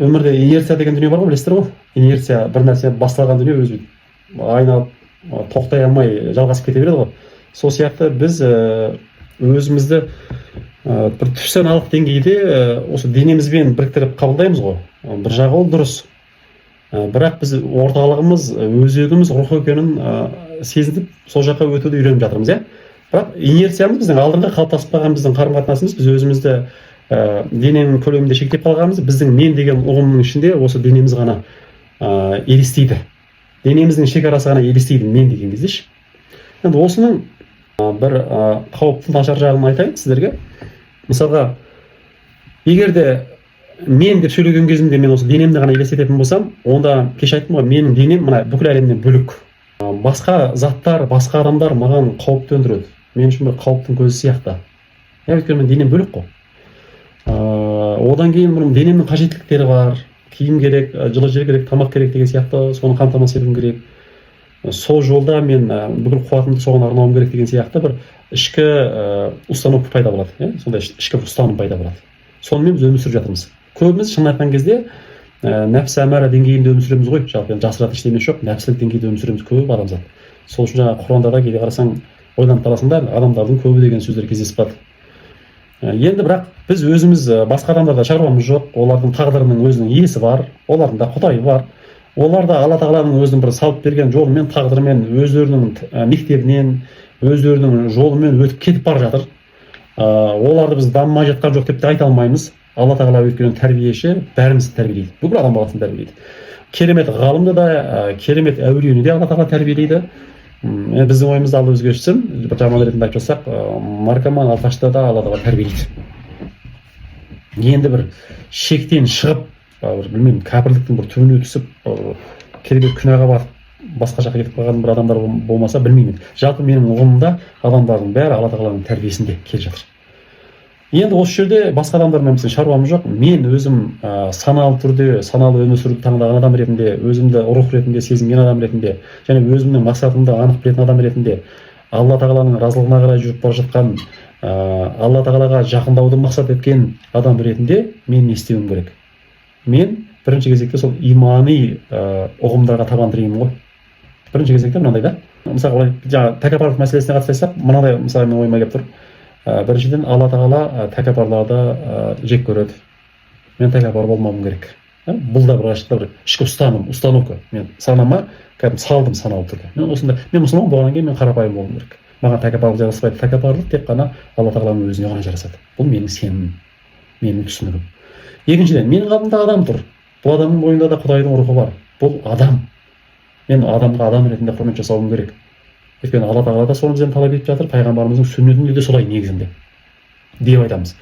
өмірде инерция деген дүние бар ғой, білесіздер ғой. Инерция, бір нәрсе басталған дүние өзі айналып тоқтай алмай жалғасып кете береді ғой. Сол сияқты біз өзімізді бір түпсаналық деңгейде осы денемізбен біріктіріп қабылдаймыз ғой. Бір жағы ол дұрыс. Бірақ біз орталығымыз, өзегіміз рух екенін сезініп, сол жаққа өтуді үйреніп жатырмыз, иә. Бірақ инерциямыз, біздің алдыңғы қалыптасып қалған біздің қарым-қатынасымыз, біз өзімізді дененің көлемінде шектеп қалғанымыз, біздің мен деген ұғымның ішінде осы денеміз ғана елестейді. Денеміздің шекарасы ғана елестейді мен деген кездеші. Енді осының бір қауіпті нашар жағын айтайын сіздерге. Мысалға, егер де мен деп сөйлеген кезімде мен осы денемді ғана елестететін болсам, онда кеше айттым ғой, менің денем мына бүкіл әлемнен бөлек. Басқа заттар, басқа адамдар маған қауіп төндіреді. Мен үшін бір қауіптің көзі сияқты. Өйткені менің денем бөлек қой. Одан кейін мұның денемнің қажеттіліктері бар. Киім керек, жылы жер керек, тамақ керек деген сияқты, соны қамтамасыз етуім керек. Сол жолда мен бүкіл қуатымды соған арнауым керек деген сияқты бір ішкі установка пайда болады. Сондай ішкі ұстаным пайда болады. Сонымен біз өмір сүріп жатырмыз. Көбіміз шын айтқан кезде нәпсі әмара деңгейінде өмір сүреміз ғой. Жалпы жасыратын ештеме жоқ, нәпсілік деңгейде өмір сүреміз көп адамзат. Сол үшін жаңа Құранда да кейде қарасаң ойланып қаласың да, адамдардың көбі деген сөздер кездесіп қалады. Енді бірақ біз өзіміз басқа адамдарда шаруамыз жоқ, олардың тағдырының өзінің иесі бар, олардың да Құдайы бар. Олар да Алла Тағаланың өзінің бір салып берген жолымен, тағдырымен, өздерінің мектебінен, өздерінің жолымен өтіп кетіп бара жатыр. Оларды біз дамымай жатқан жоқ деп те айта алмаймыз. Алла Тағала өйткені тәрбиеші, бәрімізді тәрбиелейді. Бүкіл адам баласын тәрбиелейді. Керемет ғалымды да, керемет әулиені де Алла Тағала тәрбиелейді. Біздің ойымызды алып өзгертсін, бір жаман ретінде айтып жатсақ, наркоман алқашты да Алла Тағала тәрбиелейді. Енді бір шектен шығып, білмеймін, кәпірліктің бір түбіне түсіп, керемет күнәға батып, басқа жаққа кетіп қалған бір адамдар болмаса білмеймін. Жалпы менің ұғымымда адамдардың бәрі Алла Тағаланың тәрбиесінде келе жатыр. Енді осы жерде басқа адамдармен біздің шаруамыз жоқ. Мен өзім саналы түрде, саналы өмір сүруді таңдаған адам ретінде, өзімді рух ретінде сезінген адам ретінде, және өзімнің мақсатымды анық білетін адам ретінде, Алла Тағаланың разылығына қарай жүріп бара жатқан, Алла Тағалаға жақындауды мақсат еткен адам ретінде мен не істеуім керек? Мен бірінші кезекте сол имани ұғымдарға табан тіреуім ғой. Бірінші кезекте мынандай да. Мысалы, тәкаппарлық мәселесіне қатысты айтсақ, мынандай мысалы мен ойыма келіп тұр. Біріншіден Алла Тағала тәкаппарларды жек көреді. Мен тәкаппар болмауым керек. Бұл да бір ішкі установка. Мен санама салдым саналы түрде. Мен мұсылман болғаннан кейін мен қарапайым болуым керек. Маған тәкаппарлық жараспайды. Тәкаппарлық тек қана Алла Тағаланың өзіне ғана жарасады. Бұл менің сенімім, менің түсінігім. Екіншіден, менің алдымда адам тұр. Бұл адамның бойында да Құдайдың рухы бар. Бұл адам. Мен адамға адам ретінде құрмет жасауым керек. Өйткені Алла Тағала да соны бізден талап етіп жатыр, пайғамбарымыздың сүннетінде де солай негізінде деп айтамыз.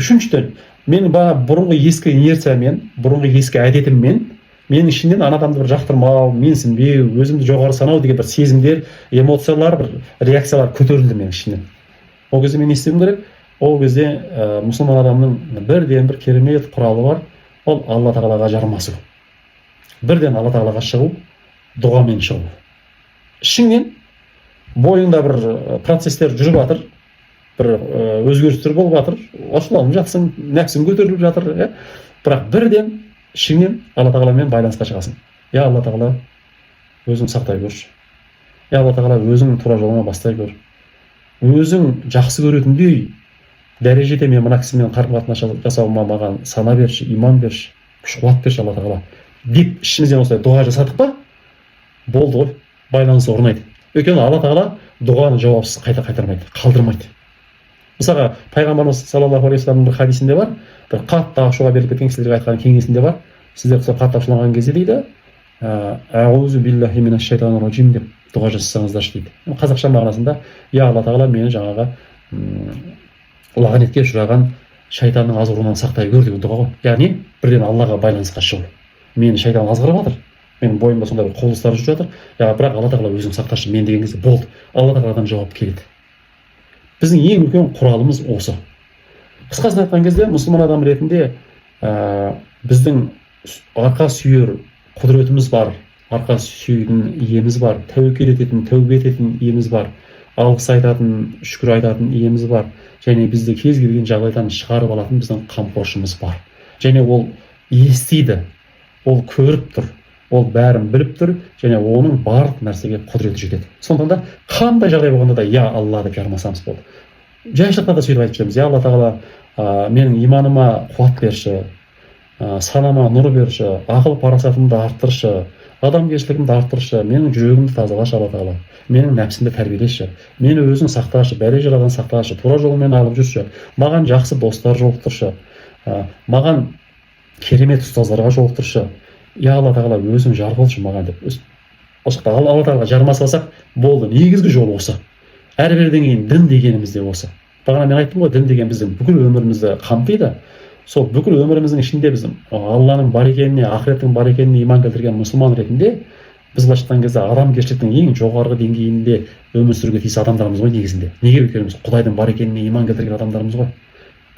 Үшіншіден, менің бұрынғы ескі инерциямен, бұрынғы ескі әдетіммен, менің ішімнен ана адамды бір жақтырмау, менсінбеу, өзімді жоғары санау деген бір сезімдер, эмоциялар, бір реакциялар көтерілді менің ішімнен. Ол кезде мен не істеуім керек? Ол кезде мұсылман адамның бірден бір керемет құралы бар, ол Алла Тағалаға жармасу. Бірден Алла Тағалаға шығу, дұғамен шығу. Ішіңнен бойыңда бір процестер жүріп жатыр, бір өзгерістер болып жатыр, ашуланып жатсың, нәпсің көтеріліп жатыр, бірақ бірден ішіңнен Алла Тағаламен байланысқа шығасың. Алла Тағала, өзің сақтай көрші. Алла Тағала, өзің тура жолыңа бастай көр. Өзің жақсы көретіндей дәрежеде мен мына кісімен қарым-қатынас жасауыма маған сана берші, иман берші, күш-қуат берші Алла Тағала деп ішімізден осылай дұға жасадық па, болды ғой, байланыс орнайды. Өйткені Алла Тағала дұғаны жауапсыз қайтармайды, қалдырмайды. Мысалға, пайғамбарымыз саллаллаху алейхи вассаламның бір хадисінде бар, бір қатты ашуға беріліп кеткен кісілерге айтқан кеңесінде бар. Сіздер қатты ашуланған кезде дейді, аузу биллахи минаш шайтанир раджим деп дұға жасасаңыздаршы дейді. Қазақша мағынасында, Алла Тағала мені жаңағы лағнетке ұшыраған шайтанның азғыруынан сақтай көр деген дұға ғой. Яғни бірден Аллаға байланысқа шығу. Мені шайтан азғырып жатыр. Менің бойымда сондай бір құбылыстар жүріп жатыр. Бірақ Алла Тағала өзің сақташы мен деген кезде болды. Алла Тағаладан жауап келеді. Біздің ең үлкен құралымыз осы. Қысқасын айтқан кезде, мұсылман адам ретінде біздің арқа сүйер құдіретіміз бар, арқа сүйетін иеміз бар, тәуекел ететін, тәубе ететін иеміз бар, алғыс айтатын, шүкір айтатын иеміз бар, және бізді кез келген жағдайдан шығарып алатын біздің қамқоршымыз бар. Және ол естиді, ол көріп тұр, ол бәрін біліп тұр, және оның барлық нәрсеге құдіреті жетеді. Сондықтан да қандай жағдай болғанда да я Алла деп жармасамыз болды. Жайшылықта да сөйтіп айтып жүреміз: я Алла тағала, менің иманыма қуат берші, санама нұр берші, ақыл парасатымды арттыршы, адамгершілігімді арттыршы, менің жүрегімді тазалашы Алла тағала, менің нәпсімді тәрбиелеші, мені өзің сақташы, бәле жаладан сақташы, тура жолмен алып жүрші, маған жақсы достар жолықтыршы, маған керемет ұстаздарға жолықтыршы, я Алла тағала өзің жар болшы маған деп. Осы Алла тағала жармасып алсақ болды. Негізгі жол осы. Әрбірден кейін дін дегеніміз де осы. Бағана мен айттым ғой, дін деген біздің бүкіл өмірімізді қамтиды. Сол бүкіл өміріміздің ішінде біз Алланың бар екеніне, ақыреттің бар екеніне иман келтірген мұсылман ретінде біз былайша айтқан кезде адамгершіліктің ең жоғарғы деңгейінде өмір сүруге тиіс адамдармыз ғой негізінде. Неге? Өйткені біз Құдайдың бар екеніне иман келтірген адамдармыз ғой.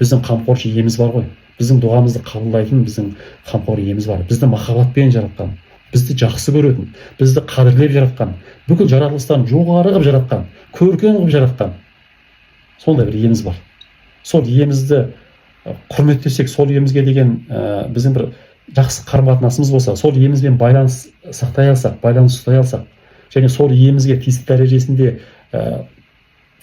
Біздің қамқоршы иеміз бар ғой. Біздің дұғамызды қабылдайтын біздің қамқор иеміз бар. Бізді махаббатпен жаратқан, бізді жақсы көретін, бізді қадірлеп жаратқан, бүкіл жаратылыстан жоғары қылып жаратқан, көркем қылып жаратқан сондай бір иеміз бар. Сол иемізді құрметтесек, сол иемізге деген біздің бір жақсы қарым-қатынасымыз болса, сол иемізбен байланыс сақтай алсақ, байланыс ұстай алсақ, және сол иемізге тиісті дәрежесінде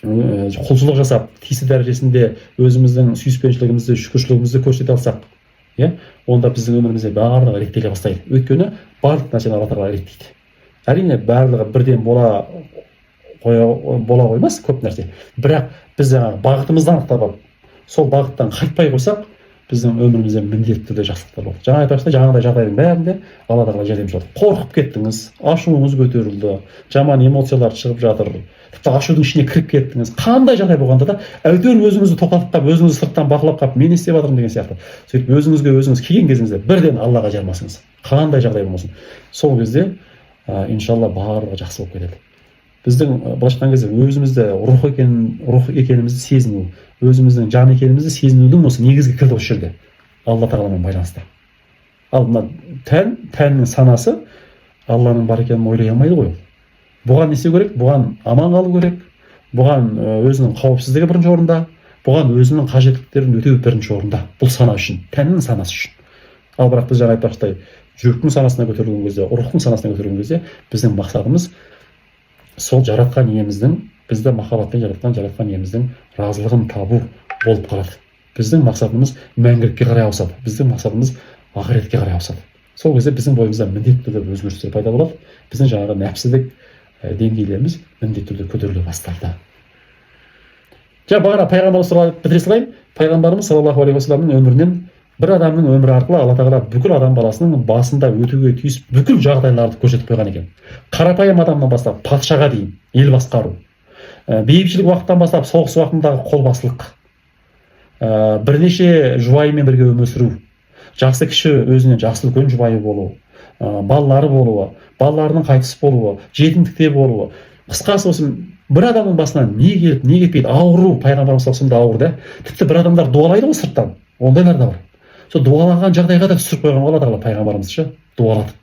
құлшылық жасап, тиісті дәрежесінде өзіміздің сүйіспеншілігімізді, шүкіршілігімізді көрсете алсақ, онда біздің өмірімізде барлығы реттеле бастайды. Өйткені барлық нәрсені Алла тағала реттейді. Әрине барлығы бірден бола қоймас көп нәрсе. Бірақ біз бағытымызды анықтап алып, сол бағыттан қайтпай қойсақ, біздің өмірімізде міндетті түрде жақсылықтар болады. Жаңа айтпақшы, жаңағыдай жағдайдың бәрінде Алла тағала жәрдемші болады. Қорқып кеттіңіз, ашуыңыз көтерілді, жаман эмоциялар шығып жатыр, тіпті ашудың ішіне кіріп кеттіңіз. Қандай жағдай болғанда да әйтеуір өзіңізді тоқтатып қалып, өзіңізді сырттан бақылап қалып, мен не істеп жатырмын деген сияқты. Сөйтіп өзіңізге өзіңіз келген кезіңізде бірден Аллаға жармасыңыз. Қандай жағдай болмасын. Сол кезде иншалла барлығы жақсы болып кетеді. Біздің былайша айтқан кезде өзімізді рух екенімізді сезіну, өзіміздің жан екенімізді сезінудің осы негізгі кілті осы жерде, Алла тағаламен байланысты. Ал мына тәннің санасы Алланың бар екенін ойлай алмайды ғой. Бұған не істеу керек? Бұған аман қалу керек. Бұған өзінің қауіпсіздігі бірінші орында, бұған өзінің қажеттіліктерін өтеу бірінші орында. Бұл сана үшін, тәннің санасы үшін. Ал бірақ біз жаңа айтпақшыдай жүректің санасына көтерілген кезде, рухтың санасына көтерілген кезде біздің мақсатымыз сол жаратқан иеміздің, бізді махаббатпен жаратқан иеміздің разылығын табу болып қалады. Біздің мақсатымыз мәңгілікке қарай ауысады. Біздің мақсатымыз ақыретке қарай ауысады. Сол кезде біздің бойымызда міндетті түрде өзгерістер пайда болады. Біздің жаңағы нәпсілік деңгейлеріміз міндетті түрде көтеріле бастайды. Бағана пайғамбарымыз туралы бітіре салайын. Пайғамбарымыз саллаллаху алейхи уассаламның өмірінен бір адамның өмірі арқылы Алла тағала бүкіл адам баласының басында өтуге тиіс бүкіл жағдайларды көрсетіп қойған екен. Қарапайым адамнан бастап патшаға дейін ел басқару, бейбітшілік уақыттан бастап соғыс уақытындағы қолбасылық, бірнеше жұбайымен бірге өмір сүру, жақсы кіші өзінен жақсы үлкен жұбайы болу, балалары болуы, балаларының қайтыс болуы, жетімдікте болуы. Қысқасы осы бір адамның басынан не келіп не кетпейді, ауру, пайғамбарымыз саллаллаху алейхи вассалам ауыр. Тіпті бір адамдар дуалайды ғой сырттан, ондайлар да бар. Сол дуалаған жағдайға да түсіріп қойған Алла тағала пайғамбарымызды дуалатып.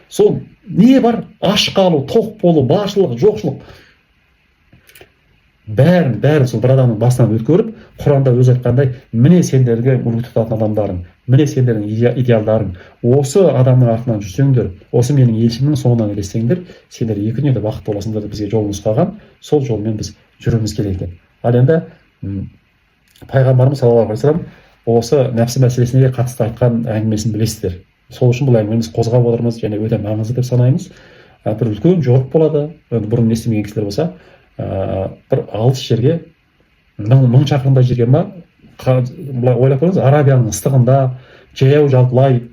Сол не бар? Аш қалу, тоқ болу, баршылық, жоқшылық. Бәрін сол бір адамның басынан өткеріп, Құранда өзі айтқандай, міне сендерге үлгі тұтатын адамдарың, міне сендердің идеалдарың, осы адамның артынан жүрсеңдер, осы менің елшімнің соңынан ілессеңдер, сендер екі дүниеде бақытты боласыңдар деп бізге жол нұсқаған, сол жолмен біз жүруіміз керек екен. Ал енді пайғамбарымыз саллаллаху алейхи вассалам осы нәпсі мәселесіне қатысты айтқан әңгімесін білесіздер. Сол үшін бұл әңгімеміз қозғап отырмыз және өте маңызды деп санаймыз. Бір үлкен жорық болады, бұрын естімеген кісілер болса, бір алыс жерге, мың шақырымдай жерге ма, ойлап көріңіз, Арабияның ыстығында жаяу жалпылай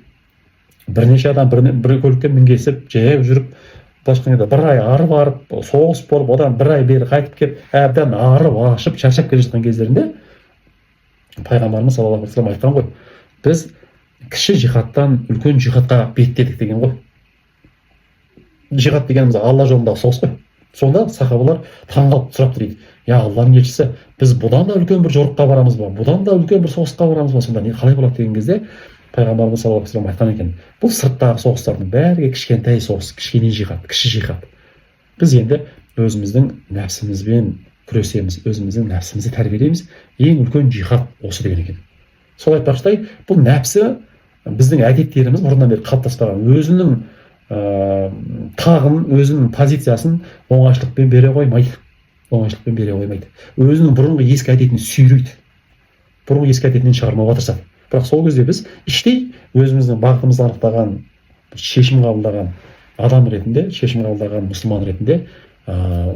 бірнеше адам бір көлікке мінгесіп, жаяу жүріп, бір ай ары барып, соғыс болып, одан бір ай бері қайтып келіп, әбден арып ашып, шаршап келе жатқан кездерінде пайғамбарымыз саллаллаху алейхи вассалам айтқан ғой, біз кіші жихадтан үлкен жихадқа беттедік деген ғой. Жихад дегеніміз Алла жолындағы соғыс қой. Сонда сахабалар таңғалып сұрап дейді: "Я Алланың елшісі, біз бұдан да үлкен бір жорыққа барамыз ба? Бұдан да үлкен бір соғысқа барамыз ба? Сонда не қалай болады?" деген кезде пайғамбарымыз саллаллаху алейхи вассалам айтқан екен: "Бұл сырттағы соғыстардың бәрі кішкентай соғыс, кішкене жихад, кіші жихад. Біз енді өзіміздің нәпсімізбен күресеміз, өзіміздің нәпсімізді тәрбиелейміз. Ең үлкен жихад осы" деген екен. Сол айтпақшыдай, бұл нәпсі біздің әдеттеріміз бұрыннан бері қалыптаспаған, өзінің тағын, өзінің позициясын оңайшылықпен бере қоймайды. Өзінің бұрынғы ескі әдетін сүйрейді, бұрынғы ескі әдетінен шығармауға тырысады. Бірақ сол кезде біз іштей өзіміздің бағытымызды анықтаған, шешім қабылдаған адам ретінде, шешім қабылдаған мұсылман ретінде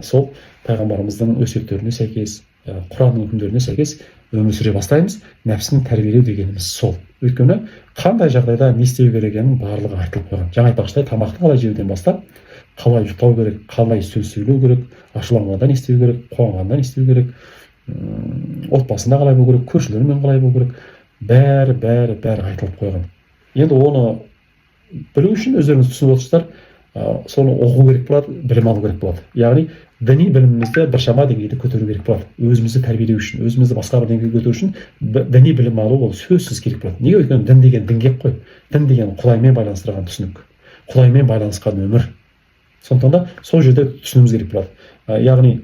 сол пайғамбарымыздың өсиеттеріне сәйкес, Құранның үкімдеріне сәйкес өмір сүре бастаймыз. Нәпсіні тәрбиелеу дегеніміз сол. Өйткені қандай жағдайда не істеу керек екенінің барлығы айтылып қойған. Жаңа айтпақшыдай, тамақты қалай жеуден бастап, қалай ұйықтау керек, қалай сөз сөйлеу керек, ашуланғанда не істеу керек, қуанғанда не істеу керек, отбасында қалай болу керек, көршілермен қалай болу керек, бәрі айтылып қойған. Енді оны білу үшін өздеріңіз түсініп отырсыздар, соны оқу керек болады, білім алу керек болады. Яғни діни білімімізді біршама деңгейде көтеру керек болады. Өзімізді тәрбиелеу үшін, өзімізді басқа бір деңгейге көтеру үшін діни білім алу ол сөзсіз керек болады. Неге? Өйткені дін деген дінге қой. Дін деген Құдаймен байланыстырған түсінік, Құдаймен байланысқан өмір. Сондықтан да сол жерде түсінуіміз керек болады. Яғни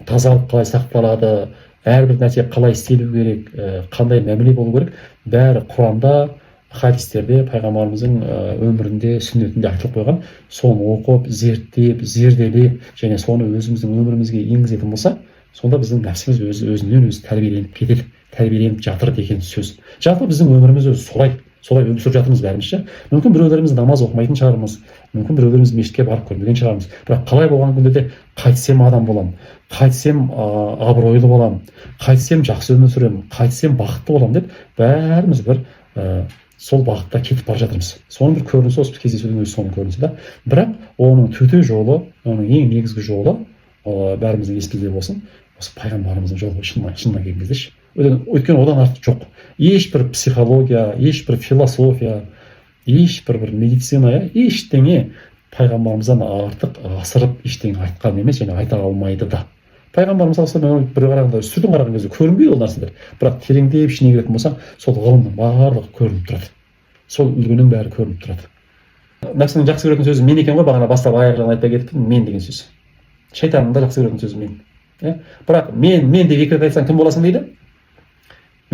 тазалық қалай сақталады, әрбір нәрсе қалай істелу керек, қандай мәміле болу керек, бәрі Құранда, хадистерде, пайғамбарымыздың өмірінде, сүннетінде айтылып қойған. Соны оқып, зерттеп, зерделеп, және соны өзіміздің өмірімізге енгізетін болса, сонда біздің нәпсіміз өзінен өзі тәрбиеленіп кетеді, тәрбиеленіп жатыр деген сөз. Жалпы біздің өміріміз өзі солай өмір сүріп жатырмыз бәріміз. Мүмкін біреулеріміз намаз оқымайтын шығармыз, мүмкін біреулеріміз мешітке барып көрмеген шығармыз. Бірақ қалай болған күнде де қайтсем адам боламын, қайтсем абыройлы боламын, қайтсем жақсы өмір сүремін, қайтсем бақытты боламын деп бәріміз бір сол бағытта кетіп бара жатырмыз. Соның бір көрінісі осы кездесудің өзі соның көрінісі да. Бірақ оның төте жолы, оның ең негізгі жолы бәріміздің есімізде болсын, осы пайғамбарымыздың жолы шынына келген кезде. Өйткені одан артық жоқ. Ешбір психология, ешбір философия, ешбір медицина, ештеңе пайғамбарымыздан артық асырып ештеңе айтқан емес, және айта алмайды да. Пайғамбарымыз бір қарағанда, сүрден қараған кезде көрінбейді ол нәрселер. Бірақ тереңдеп ішіне кіретін болсақ, сол ғылымның барлығы көрініп тұрады. Сол үлгінің бәрі көрініп тұрады. Нәпсінің жақсы көретін сөзі мен екен ғой, бағана бастап аяқ жағын айтпай кетіппін, мен деген сөз. Шайтанның да жақсы көретін сөзі мен. Бірақ мен деп екі рет айтсаң кім боласың дейді?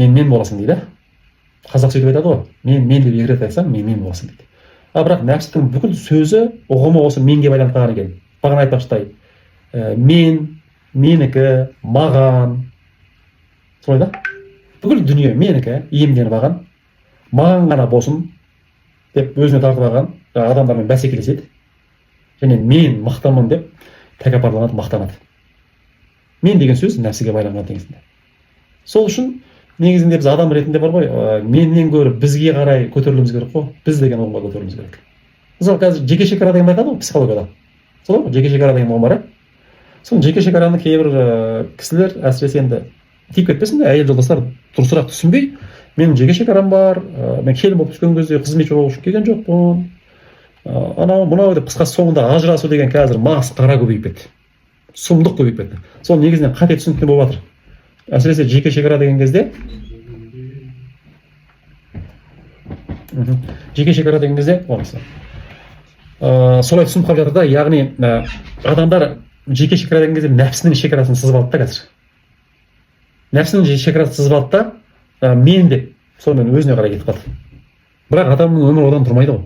Мен боласың дейді. Қазақ сөйтіп айтады ғой. Мен деп екі рет айтсаң мен боласың дейді. Бірақ нәпсінің бүкіл сөзі, ұғымы осы менге байланып қалған екен. Бағана айтпақшыдай, мен, менікі, маған, солай да. Бүкіл дүние менікі, иемденіп алған, маған ғана болсын деп өзіне тартып алған, адамдармен бәсекелеседі. Және мен мақтамын деп тәкаппарланады, мақтанады. Мен деген сөз нәпсіге байланған теңізінде. Сол үшін негізінде біз адам ретінде бар ғой, меннен гөрі бізге қарай көтерілуіміз керек қой, біз деген ұғымға көтерілуіміз керек. Мысалы қазір жеке шекара деген айтады ғой психологияда. Солай ғой, жеке шекара деген ұғым бар. Сол жеке шекараны кейбір кісілер әсіресе енді тиіп кетпесін, әйел жолдастар дұрысырақ түсінбей, менің жеке шекарам бар, мен келін болып түскен кезде қызметші болу үшін келген жоқпын. Анау мынау деп қысқасы соңында ажырасу деген қазір масқара көбейіп кетті. Сұмдық көбейіп кетті. Сол негізінен қате түсініктен болып жатыр. Әсіресе жеке шекара деген кезде солай түсініп қалып жатыр да, яғни адамдар жеке шекара деген кезде нәпсінің шекарасын сызып алды да қазір. Нәпсінің шекарасын сызып алды да, мен деп сонымен өзіне қарай кетіп қалды. Бірақ адамның өмірі одан тұрмайды ғой.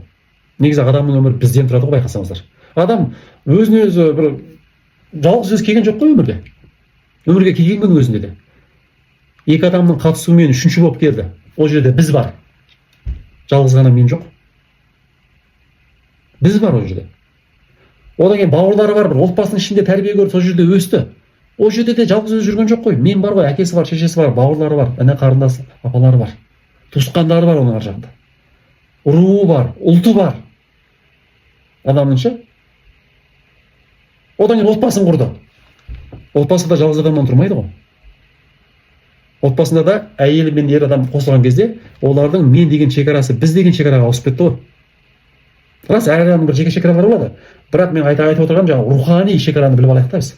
Негізі адамның өмірі бізден тұрады ғой, байқасаңыздар. Адам өзіне өзі бір жалғыз өзі келген жоқ қой өмірге. Өмірге келген күннің өзінде де екі адамның қатысуымен үшінші болып келді. Ол жерде біз бар. Жалғыз ғана мен жоқ. Біз бар ол жерде. Одан кейін бауырлары бар, бір отбасының ішінде тәрбие көріп, сол жерде өсті. Ол жерде де жалғыз өзі жүрген жоқ қой. Мен бар ғой, әкесі бар, шешесі бар, бауырлары бар, іні қарындасы, апалары бар. Туысқандары бар оның ар жағында. Руы бар, ұлты бар. Адамның ше. Одан кейін отбасын құрды. Отбасында жалғыз адамнан тұрмайды ғой. Отбасында да әйел мен ер адам қосылған кезде олардың мен деген шекарасы біз деген шекараға ауысып кетті ғой. Рас, әр адамның бір жеке шекаралары болады. Бірақ мен айтып отырғаным жаңағы рухани шекараны біліп алайық та біз.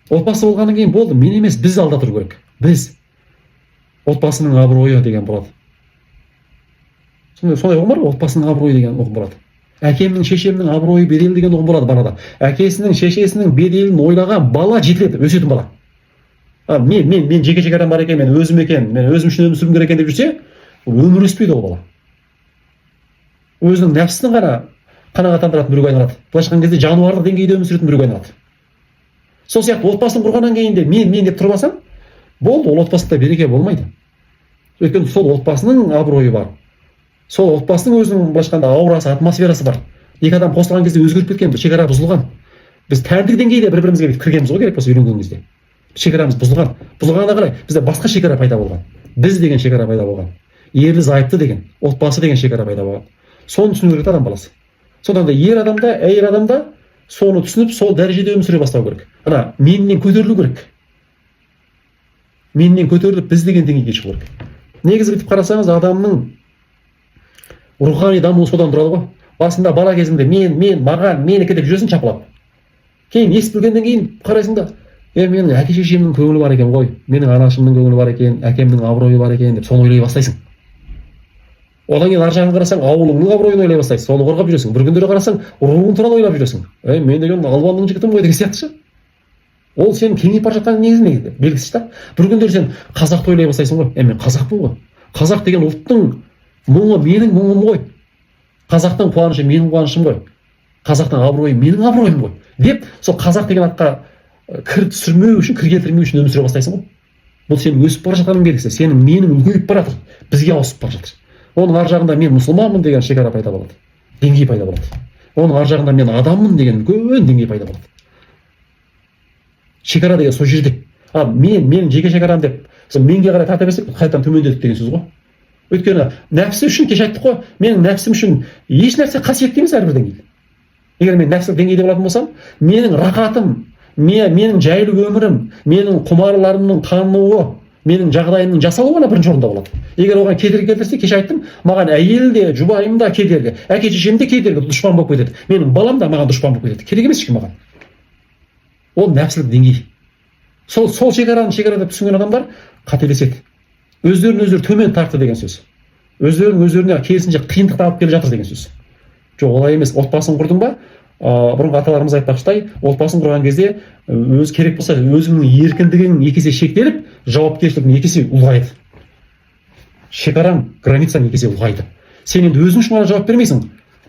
Отбасы болғаннан кейін болды, мен емес, біз алда тұру керек. Біз. Отбасының абыройы деген болады. Солай ұғым бар ғой, отбасының абыройы деген ұғым болады. Әкемнің, шешемнің абыройы, беделі деген ұғым болады балада. Әкесінің, шешесінің беделін ойлаған бала жетіледі, өсетін бала. Мен жеке шекарам бар екен, мен өзім үшін өмір сүруім керек екен деп жүрсе, өмір өспейді ол бала. Өзінің нәпсісін ғана қанағаттандыратын біреуге айналады. Былайша айтқан кезде жануарлық деңгейде өмір сүретін біреуге айналады. Сол сияқты отбасын құрғаннан кейін де мен деп тұрып алсам, болды, ол отбасында береке болмайды. Өйткені сол отбасының абыройы бар. Сол отбасының өзінің былайша айтқанда аурасы, атмосферасы бар. Екі адам қосылған кезде өзгеріп кеткен, шекара бұзылған. Біз тәртіп деңгейде бір-бірімізге бүйтіп кіргенбіз ғой, керек болса үйренген кезде. Шекарамыз бұзылған. Бұзылғанда қалай? Бізде басқа шекара пайда болған. Біз деген шекара пайда болған. Ерлі зайыпты деген, отбасы деген шекара пайда болған. Соны түсіну керек адам баласы. Содан да ер адамда, әйел адамда соны түсініп, сол дәрежеде өмір сүре бастау керек. Ана меннен көтерілу керек. Меннен көтеріліп біз деген деңгейге шығу керек. Негізі бүйтіп қарасаңыз, адамның рухани дамуы содан тұрады ғой. Басында бала кезіңде мен, маған, менікі деп жүресің чапалап. Кейін ес білгеннен кейін қарайсың да, менің әке шешемнің көңілі бар екен ғой, менің анашымның көңілі бар екен, әкемнің абыройы бар екен деп соны ойлай бастайсың. Одан кейін ар жағын қарасаң, ауылыңның абыройын ойлай бастайсың, соны қорғап жүресің. Бір күндері қарасаң, руың туралы ойлап жүресің. Мен деген албанның жігітім ғой деген сияқты ше. Ол сенің кеңейіп бара жатқан негізі белгісіз та. Бір күндері сен қазақты ойлай бастайсың ғой. Мен қазақпын ғой. Қазақ деген ұлттың мұңы менің мұңым ғой. Қазақтың қуанышы менің қуанышым ғой. Қазақтың абыройы менің абыройым ғой. Деп сол қазақ деген атқа кір түсірмеу үшін, кір келтірмеу үшін өмір сүре бастайсың ғой. Бұл сенің өсіп бара жатқаның белгісі. Сенің менің үлкейіп бара жатыр. Бізге ауысып бара жатыр. Оның ар жағында мен мұсылманмын деген шекара пайда болады. Деңгей пайда болады. Оның ар жағында мен адаммын деген үлкен деңгей пайда болады. Шекара деген сол жерде. Мен жеке шекарам деп, менге қарай тарта берсек, қайтадан төмендедік деген сөз ғой. Өйткені нәпсі үшін кеше айттық қой, менің нәпсім үшін еш нәрсе қасиетті емес әрбір деңгейде. Егер мен нәпсілік деңгейде болатын болсам, менің рақатым, менің жайлы өмірім, менің құмарларымның тануы, менің жағдайымның жасалуы ғана бірінші орында болады. Егер оған кедергі келтірсе, кеше айттым, маған әйел де, жұбайым да кедергі, әке шешем де кедергі, дұшпан болып кетеді. Менің балам да маған дұшпан болып кетеді. Керек емес ешкім маған. Ол нәпсілік деңгей. Сол шекараны шекара деп түсінген адамдар қателеседі. Өздерін төмен тартты деген сөз. Өздеріне керісінше қиындық алып келе жатыр деген сөз. Жоқ, олай емес. Отбасын құрдың ба? Бұрынғы аталарымыз айтпақшыдай, отбасын құрған кезде өз керек болса өзіңнің еркіндігің екі есе шектеліп, жауапкершілігің екі есе ұлғайды. Шекараң, границаң екі есе ұлғайды. Сен енді өзің үшін ғана жауап бермейсің.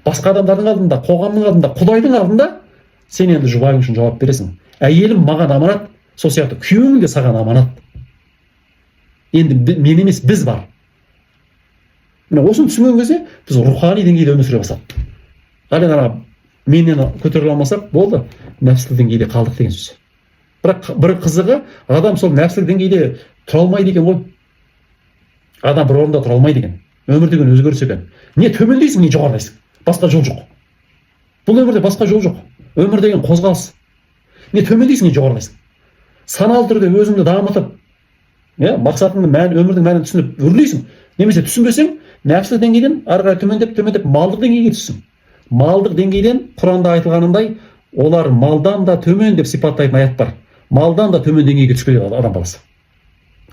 Басқа адамдардың алдында, қоғамның алдында, Құдайдың алдында сен енді жұбайың үшін жауап бересің. Әйелім маған аманат, сол сияқты күйеуің де саған аманат. Енді мен емес, біз бар. Міне осыны түсінген кезде біз рухани деңгейде өмір сүре бастадық. Ал менен көтеріле алмасақ, болды, нәпсілік деңгейде қалдық деген сөз. Бірақ бір қызығы, адам сол нәпсілік деңгейде тұра алмайды екен ғой. Адам бір орында тұра алмайды екен. Өмір деген өзгеріс екен. Не төмендейсің, не жоғарылайсың. Басқа жол жоқ. Бұл өмірде басқа жол жоқ. Өмір деген қозғалыс. Не төмендейсің, не жоғарылайсың. Саналы түрде өзіңді дамытып, мақсатыңды, өмірдің мәнін түсініп өрлейсің. Немесе түсінбесең, нәпсілік деңгейден ары қарай төмендеп малдық деңгейге түссің. Малдық деңгейден Құранда айтылғанындай, олар малдан да төмен деп сипаттайтын аят бар. Малдан да төмен деңгейге түсіп кетеді адам баласы.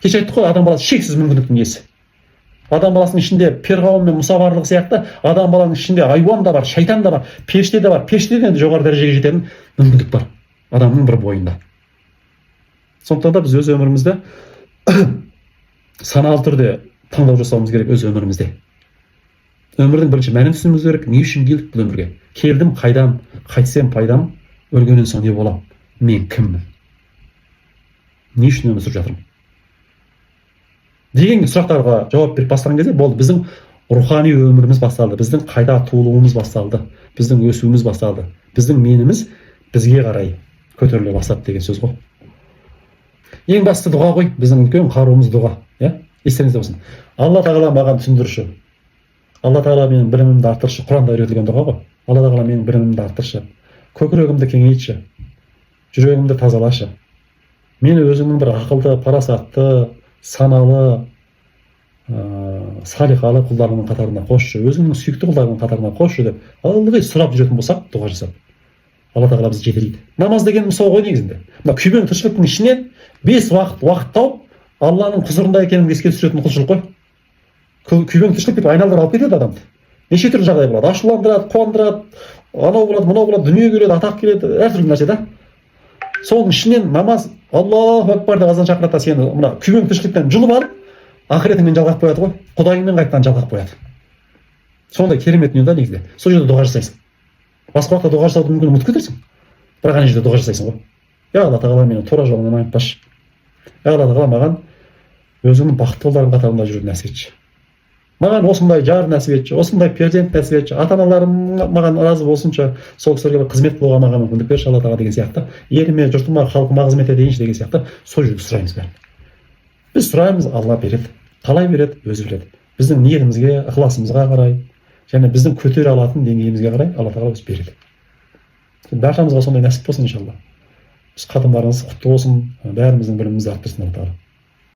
Кеше айттық қой, адам баласы шексіз мүмкіндіктің иесі. Адам баласының ішінде Перғауын мен Мұса барлығы сияқты, адам баланың ішінде айуан да бар, шайтан да бар, періште де бар. Періштеден де жоғары дәрежеге жететін мүмкіндік бар адамның бір бойында. Сондықтан да біз өз өмірімізді саналы түрде таңдау жасауымыз керек өз өмірімізде. Өмірдің бірінші мәнін түсінуіміз керек. Не үшін келдік бұл өмірге? Келдім қайдан, қайтсем пайдам, өлгеннен соң не болам? Мен кіммін? Не үшін өмір сүріп жатырмын? Деген сұрақтарға жауап беріп бастаған кезде болды, біздің рухани өміріміз басталды, біздің қайта туылуымыз басталды, біздің өсуіміз басталды, біздің меніміз бізге қарай көтеріле бастады деген сөз ғой. Ең басты дұға ғой, біздің үлкен қаруымыз дұға. Естеріңізде болсын. Алла тағала маған түсіндірші. Алла тағала менің білімімді арттыршы. Құранда үйретілген дұға ғой. Алла тағала менің білімімді арттыршы. Көкірегімді кеңейтші. Жүрегімді тазалашы. Мені өзіңнің бір ақылды, парасатты, саналы, салиқалы құлдарының қатарына қосшы. Өзіңнің сүйікті құлдарының қатарына қосшы деп ылғи сұрап жүретін болсақ, дұға жасап, Алла тағала бізді жетелейді. Намаз деген сол ғой негізінде. Мына күйбең тіршіліктің ішінен 5 уақыт тауып Алланың құзырында екенін еске түсіретін құлшылық қой. Күйбең тіршілік деп айналдырып алып кетеді адамды. Неше түрлі жағдай болады. Ашуландырады, қуандырады, анау болады, мынау болады, дүние келеді, атақ келеді, әртүрлі нәрсе да. Соның ішінен намаз, Аллаху акбар деп азан шақырата сені мына күйбең тіршіліктен жұлып алып, ақыретіңмен жалғап қояды ғой, құдайыңмен қайтадан жалғап қояды. Сондай керемет дүние да негізінде. Сол жерде дұға жасайсың. Басқа уақытта дұға жасауды мүмкін ұмытып кетерсің, бірақ ана жерде дұға жасайсың ғой. Я Алла тағала мені тура жолыңнан айытпашы. Я Алла тағала маған өзіңнің бақытты құлдарың қатарында жүруді нәсіп етші. Маған осындай жар нәсіп етші, осындай перзент нәсіп етші, ата-аналарым маған разы болсыншы, сол кісілерге қызмет қылуға маған мүмкіндік берші Алла тағала деген сияқты, еліме, жұртыма, халқыма қызмет етейінші деген сияқты сол жерде сұраймыз бәрін. Біз сұраймыз, Алла береді. Қалай береді, өзі біледі. Біздің ниетімізге, ықыласымызға қарай, және біздің көтере алатын деңгейімізге қарай Алла тағала өзі береді. Баршамызға сондай нәсіп болсын иншалла. Біз қадамдарыңыз құтты болсын, бәріміздің білімімізді арттырсын Алла тағала.